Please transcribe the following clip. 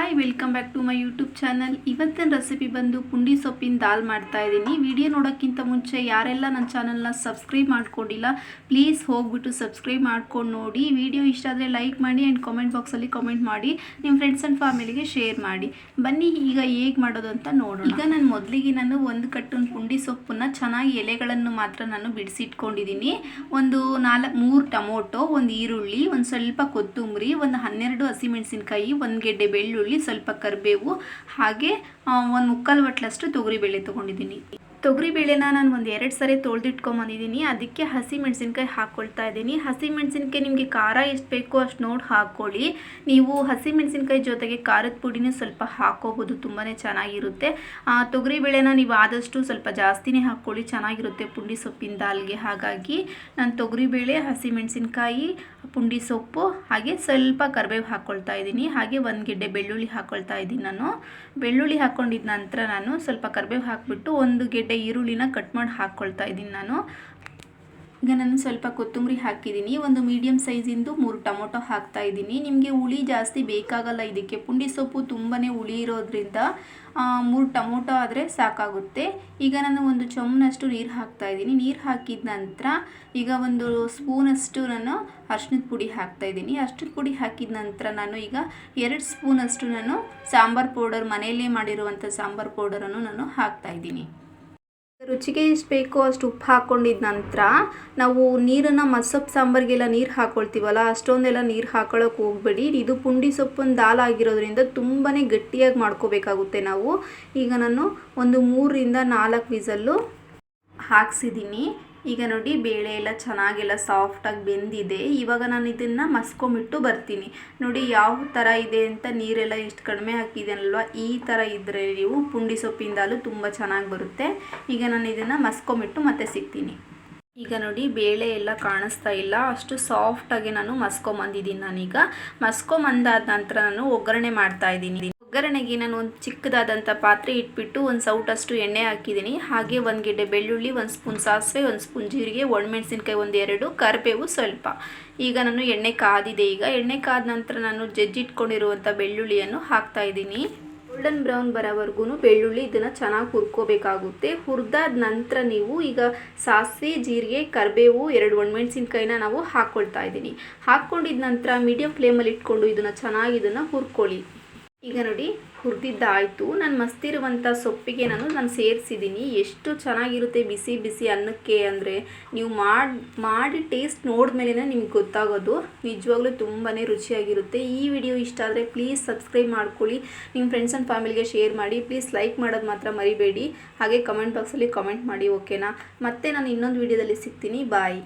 Hi, welcome back to my YouTube channel. ಇವತ್ತಿನ recipe ಬಂದು ಪುಂಡಿ ಸೊಪ್ಪಿನ ದಾಲ್ ಮಾಡ್ತಾ ಇದ್ದೀನಿ. ವಿಡಿಯೋ ನೋಡೋಕ್ಕಿಂತ ಮುಂಚೆ ಯಾರೆಲ್ಲ ನನ್ನ ಚಾನಲ್ನ ಸಬ್ಸ್ಕ್ರೈಬ್ ಮಾಡ್ಕೊಂಡಿಲ್ಲ ಪ್ಲೀಸ್ ಹೋಗ್ಬಿಟ್ಟು ಸಬ್ಸ್ಕ್ರೈಬ್ ಮಾಡ್ಕೊಂಡು ನೋಡಿ. ವಿಡಿಯೋ ಇಷ್ಟ ಆದರೆ ಲೈಕ್ ಮಾಡಿ ಆ್ಯಂಡ್ ಕಾಮೆಂಟ್ ಬಾಕ್ಸಲ್ಲಿ ಕಾಮೆಂಟ್ ಮಾಡಿ ನಿಮ್ಮ ಫ್ರೆಂಡ್ಸ್ ಆ್ಯಂಡ್ ಫ್ಯಾಮಿಲಿಗೆ ಶೇರ್ ಮಾಡಿ. ಬನ್ನಿ ಈಗ ಹೇಗೆ ಮಾಡೋದು ಅಂತ ನೋಡೋಣ. ಈಗ ನಾನು ಒಂದು ಕಟ್ಟನ್ನು ಪುಂಡಿ ಸೊಪ್ಪನ್ನು ಚೆನ್ನಾಗಿ ಎಲೆಗಳನ್ನು ಮಾತ್ರ ನಾನು ಬಿಡಿಸಿಟ್ಕೊಂಡಿದ್ದೀನಿ. ಒಂದು 3 ಟೊಮೊಟೊ, ಒಂದು ಈರುಳ್ಳಿ, ಒಂದು ಸ್ವಲ್ಪ ಕೊತ್ತಂಬರಿ, ಒಂದು 12 ಹಸಿಮೆಣಸಿನಕಾಯಿ, ಒಂದು ಗೆಡ್ಡೆ ಬೆಳ್ಳುಳ್ಳಿ, ಸ್ವಲ್ಪ ಕರಿಬೇವು, ಹಾಗೆ ಒಂದು ಮುಕ್ಕಾಲು ಬಟ್ಲಷ್ಟು ತೊಗರಿಬೇಳೆ ತೊಗೊಂಡಿದ್ದೀನಿ. ತೊಗರಿಬೇಳೆನ ನಾನು ಒಂದು 2 ಸರಿ ತೊಳೆದಿಟ್ಕೊಂಬಂದಿದ್ದೀನಿ. ಅದಕ್ಕೆ ಹಸಿಮೆಣಸಿನ್ಕಾಯಿ ಹಾಕ್ಕೊಳ್ತಾ ಇದ್ದೀನಿ. ಹಸಿಮೆಣಸಿನ್ಕಾಯಿ ನಿಮಗೆ ಖಾರ ಎಷ್ಟು ಬೇಕೋ ಅಷ್ಟು ನೋಡಿ ಹಾಕ್ಕೊಳ್ಳಿ. ನೀವು ಹಸಿಮೆಣಸಿನ್ಕಾಯಿ ಜೊತೆಗೆ ಖಾರದ ಪುಡಿನೂ ಸ್ವಲ್ಪ ಹಾಕ್ಕೋಬೋದು, ತುಂಬಾ ಚೆನ್ನಾಗಿರುತ್ತೆ. ತೊಗರಿಬೇಳೆನ ನೀವು ಆದಷ್ಟು ಸ್ವಲ್ಪ ಜಾಸ್ತಿನೇ ಹಾಕ್ಕೊಳ್ಳಿ, ಚೆನ್ನಾಗಿರುತ್ತೆ ಪುಂಡಿ ಸೊಪ್ಪಿನ ದಾಲ್ಗೆ. ಹಾಗಾಗಿ ನಾನು ತೊಗರಿಬೇಳೆ, ಹಸಿಮೆಣಸಿನ್ಕಾಯಿ, ಪುಂಡಿ ಸೊಪ್ಪು, ಹಾಗೆ ಸ್ವಲ್ಪ ಕರಿಬೇವು ಹಾಕ್ಕೊಳ್ತಾ ಇದ್ದೀನಿ. ಹಾಗೆ ಒಂದು ಗೆಡ್ಡೆ ಬೆಳ್ಳುಳ್ಳಿ ಹಾಕ್ಕೊಳ್ತಾ ಇದ್ದೀನಿ. ನಾನು ಬೆಳ್ಳುಳ್ಳಿ ಹಾಕ್ಕೊಂಡಿದ್ದ ನಂತರ ನಾನು ಸ್ವಲ್ಪ ಕರಿಬೇವು ಹಾಕಿಬಿಟ್ಟು ಒಂದು ಗೆಡ್ಡೆ ಈರುಳ್ಳಿನ ಕಟ್ ಮಾಡಿ ಹಾಕ್ಕೊಳ್ತಾ ಇದ್ದೀನಿ. ಈಗ ನಾನು ಸ್ವಲ್ಪ ಕೊತ್ತಂಬರಿ ಹಾಕಿದ್ದೀನಿ. ಒಂದು ಮೀಡಿಯಮ್ ಸೈಜಿಂದು 3 ಟೊಮೊಟೊ ಹಾಕ್ತಾ ಇದ್ದೀನಿ. ನಿಮಗೆ ಹುಳಿ ಜಾಸ್ತಿ ಬೇಕಾಗಲ್ಲ ಇದಕ್ಕೆ, ಪುಂಡಿ ಸೊಪ್ಪು ತುಂಬಾ ಹುಳಿ ಇರೋದ್ರಿಂದ 3 ಟೊಮೊಟೊ ಆದರೆ ಸಾಕಾಗುತ್ತೆ. ಈಗ ನಾನು ಒಂದು ಚಮಚನಷ್ಟು ನೀರು ಹಾಕ್ತಾ ಇದ್ದೀನಿ. ನೀರು ಹಾಕಿದ ನಂತರ ಈಗ ಒಂದು ಸ್ಪೂನಷ್ಟು ನಾನು ಅರಿಶಿಣದ ಪುಡಿ ಹಾಕ್ತಾ ಇದ್ದೀನಿ. ಅರಿಶಿಣದ ಪುಡಿ ಹಾಕಿದ ನಂತರ ನಾನು ಈಗ 2 ಸ್ಪೂನಷ್ಟು ನಾನು ಸಾಂಬಾರು ಪೌಡರ್, ಮನೆಯಲ್ಲೇ ಮಾಡಿರುವಂಥ ಸಾಂಬಾರು ಪೌಡರನ್ನು ನಾನು ಹಾಕ್ತಾ ಇದ್ದೀನಿ. ರುಚಿಗೆ ಎಷ್ಟು ಬೇಕೋ ಅಷ್ಟು ಉಪ್ಪು ಹಾಕ್ಕೊಂಡಿದ್ದ ನಂತರ ನಾವು ನೀರನ್ನು ಮಸೊಪ್ಪು ಸಾಂಬಾರಿಗೆಲ್ಲ ನೀರು ಹಾಕ್ಕೊಳ್ತೀವಲ್ಲ, ಅಷ್ಟೊಂದೆಲ್ಲ ನೀರು ಹಾಕೊಳ್ಳೋಕೆ ಹೋಗಬೇಡಿ. ಇದು ಪುಂಡಿ ಸೊಪ್ಪಿನ ದಾಲ್ ಆಗಿರೋದ್ರಿಂದ ತುಂಬಾ ಗಟ್ಟಿಯಾಗಿ ಮಾಡ್ಕೋಬೇಕಾಗುತ್ತೆ ನಾವು. ಈಗ ನಾನು ಒಂದು 3 ರಿಂದ 4 ವಿಸಲ್ಲು ಹಾಕ್ಸಿದ್ದೀನಿ. ಈಗ ನೋಡಿ ಬೇಳೆ ಎಲ್ಲ ಚೆನ್ನಾಗೆಲ್ಲ ಸಾಫ್ಟಾಗಿ ಬೆಂದಿದೆ. ಇವಾಗ ನಾನು ಇದನ್ನು ಮಸ್ಕೊಂಬಿಟ್ಟು ಬರ್ತೀನಿ. ನೋಡಿ ಯಾವ ಥರ ಇದೆ ಅಂತ, ನೀರೆಲ್ಲ ಎಷ್ಟು ಕಡಿಮೆ ಹಾಕಿದ್ದೀನಲ್ವ, ಈ ಥರ ಇದ್ದರೆ ನೀವು ಪುಂಡಿ ಸೊಪ್ಪಿನ ದಾಲು ತುಂಬ ಚೆನ್ನಾಗಿ ಬರುತ್ತೆ. ಈಗ ನಾನು ಇದನ್ನು ಮಸ್ಕೊಂಬಿಟ್ಟು ಮತ್ತೆ ಸಿಗ್ತೀನಿ. ಈಗ ನೋಡಿ ಬೇಳೆ ಎಲ್ಲ ಕಾಣಿಸ್ತಾ ಇಲ್ಲ, ಅಷ್ಟು ಸಾಫ್ಟಾಗಿ ನಾನು ಮಸ್ಕೊಂಬಂದಿದ್ದೀನಿ. ನಾನೀಗ ಮಸ್ಕೊಂಬಂದಾದ ನಂತರ ನಾನು ಒಗ್ಗರಣೆ ಮಾಡ್ತಾ ಇದ್ದೀನಿ. ಒಗ್ಗರಣೆಗೆ ನಾನು ಒಂದು ಚಿಕ್ಕದಾದಂಥ ಪಾತ್ರೆ ಇಟ್ಬಿಟ್ಟು ಒಂದು ಸೌಟಷ್ಟು ಎಣ್ಣೆ ಹಾಕಿದ್ದೀನಿ. ಹಾಗೆ ಒಂದು ಗೆಡ್ಡೆ ಬೆಳ್ಳುಳ್ಳಿ, 1 ಸ್ಪೂನ್ ಸಾಸಿವೆ, 1 ಸ್ಪೂನ್ ಜೀರಿಗೆ, ಒಣಮೆಣಸಿನ್ಕಾಯಿ 1-2, ಕರಿಬೇವು ಸ್ವಲ್ಪ. ಈಗ ನಾನು ಎಣ್ಣೆ ಕಾದಿದೆ. ಈಗ ಎಣ್ಣೆ ಕಾದ ನಂತರ ನಾನು ಜಜ್ಜಿಟ್ಕೊಂಡಿರುವಂಥ ಬೆಳ್ಳುಳ್ಳಿಯನ್ನು ಹಾಕ್ತಾ ಇದ್ದೀನಿ. ಗೋಲ್ಡನ್ ಬ್ರೌನ್ ಬರೋವರೆಗೂ ಬೆಳ್ಳುಳ್ಳಿ ಇದನ್ನು ಚೆನ್ನಾಗಿ ಹುರ್ಕೋಬೇಕಾಗುತ್ತೆ. ಹುರಿದಾದ ನಂತರ ನೀವು ಈಗ ಸಾಸಿವೆ, ಜೀರಿಗೆ, ಕರಿಬೇವು, 2 ಒಣಮೆಣಸಿನ್ಕಾಯಿನ ನಾವು ಹಾಕ್ಕೊಳ್ತಾ ಇದ್ದೀನಿ. ಹಾಕ್ಕೊಂಡಿದ ನಂತರ ಮೀಡಿಯಮ್ ಫ್ಲೇಮಲ್ಲಿ ಇಟ್ಕೊಂಡು ಇದನ್ನು ಹುರ್ಕೊಳ್ಳಿ. ಈಗ ನೋಡಿ ಹುರಿದಿದ್ದಾಯಿತು. ನಾನು ಮಸ್ತಿರುವಂಥ ಸೊಪ್ಪಿಗೆ ನಾನು ಸೇರಿಸಿದ್ದೀನಿ. ಎಷ್ಟು ಚೆನ್ನಾಗಿರುತ್ತೆ ಬಿಸಿ ಬಿಸಿ ಅನ್ನಕ್ಕೆ ಅಂದರೆ, ನೀವು ಮಾಡಿ ಟೇಸ್ಟ್ ನೋಡಿದ್ಮೇಲೆ ನಿಮ್ಗೆ ಗೊತ್ತಾಗೋದು. ನಿಜವಾಗ್ಲೂ ತುಂಬಾ ರುಚಿಯಾಗಿರುತ್ತೆ. ಈ ವಿಡಿಯೋ ಇಷ್ಟ ಆದರೆ ಪ್ಲೀಸ್ ಸಬ್ಸ್ಕ್ರೈಬ್ ಮಾಡ್ಕೊಳ್ಳಿ, ನಿಮ್ಮ ಫ್ರೆಂಡ್ಸ್ ಆ್ಯಂಡ್ ಫ್ಯಾಮಿಲಿಗೆ ಶೇರ್ ಮಾಡಿ. ಪ್ಲೀಸ್ ಲೈಕ್ ಮಾಡೋದು ಮಾತ್ರ ಮರಿಬೇಡಿ. ಹಾಗೆ ಕಮೆಂಟ್ ಬಾಕ್ಸಲ್ಲಿ ಕಾಮೆಂಟ್ ಮಾಡಿ, ಓಕೆನಾ? ಮತ್ತೆ ನಾನು ಇನ್ನೊಂದು ವಿಡಿಯೋದಲ್ಲಿ ಸಿಗ್ತೀನಿ. ಬಾಯ್.